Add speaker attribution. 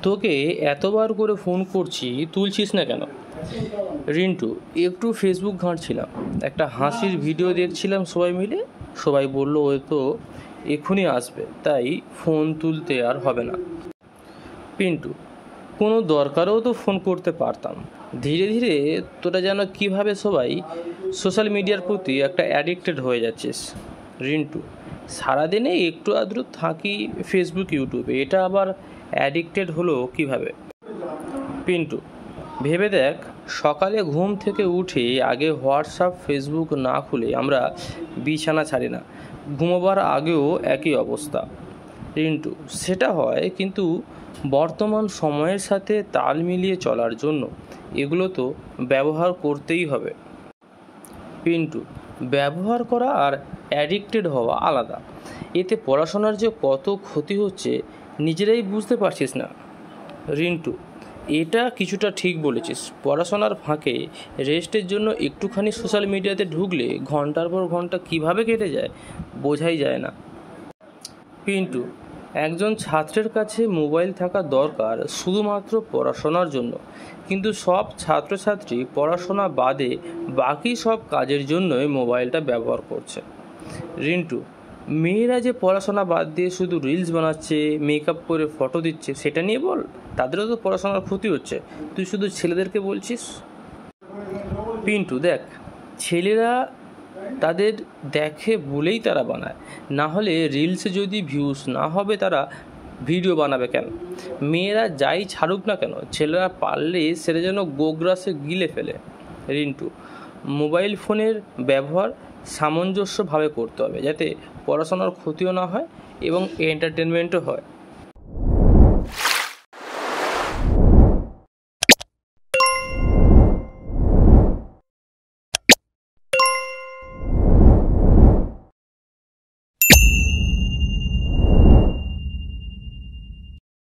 Speaker 1: তোকে এতবার করে ফোন করছি, তুলছিস না কেন? রিন্টু, একটু ফেসবুক ঘাঁটছিলাম, একটা হাসির ভিডিও দেখছিলাম সবাই মিলে। সবাই বলল ও তো এক্ষুনি আসবে, তাই ফোন তুলতে আর হবে না। পিন্টু, কোনো দরকারেও তো ফোন করতে পারতাম। ধীরে ধীরে তোরা যেন কিভাবে সবাই সোশ্যাল মিডিয়ার প্রতি একটা অ্যাডিক্টেড হয়ে যাচ্ছিস। রিন্টু, সারাদিনে একটু আধটু থাকি ফেসবুক ইউটিউবে, এটা আবার অ্যাডিক্টেড হলো কিভাবে? পিন্টু, ভেবে দেখ, সকালে ঘুম থেকে উঠে আগে হোয়াটসঅ্যাপ ফেসবুক না খুলে আমরা বিছানা ছাড়ি না, ঘুমোবার আগেও একই অবস্থা। রিন্টু, সেটা হয়, কিন্তু বর্তমান সময়ের সাথে তাল মিলিয়ে চলার জন্য এগুলো তো ব্যবহার করতেই হবে। পিন্টু, ব্যবহার করা আর অ্যাডিক্টেড হওয়া আলাদা। এতে পড়াশোনার যে কত ক্ষতি হচ্ছে নিজেরাই বুঝতে পারছিস না। রিন্টু, এটা কিছুটা ঠিক বলেছিস। পড়াশোনার ফাঁকে রেস্টের জন্য একটুখানি সোশ্যাল মিডিয়াতে ঢুকলে ঘন্টার পর ঘন্টা কিভাবে কেটে যায় বোঝাই যায় না। পিন্টু, একজন ছাত্রের কাছে মোবাইল থাকা দরকার শুধুমাত্র পড়াশোনার জন্য, কিন্তু সব ছাত্রছাত্রী পড়াশোনা বাদে বাকি সব কাজের জন্যই মোবাইলটা ব্যবহার করছে। রিন্টু, মেয়েরা যে পড়াশোনা বাদ দিয়ে শুধু রিলস বানাচ্ছে, মেকআপ করে ফটো দিচ্ছে, সেটা নিয়ে বল। তাদেরও তো পড়াশোনার ক্ষতি হচ্ছে, তুই শুধু ছেলেদেরকে বলছিস। পিন্টু, দেখ, ছেলেরা তাদের দেখে বলেই তারা বানায়, না হলে রিলসে যদি ভিউজ না হবে তারা ভিডিও বানাবে কেন? মেয়েরা যাই ছাড়ুক না কেন, ছেলেরা পারলে সেটা যেন গোগ্রাসে গিলে ফেলে। রিন্টু, মোবাইল ফোনের ব্যবহার সামঞ্জস্যভাবে করতে হবে, যাতে পড়াশোনার ক্ষতিও না হয় এবং এন্টারটেনমেন্টও হয়।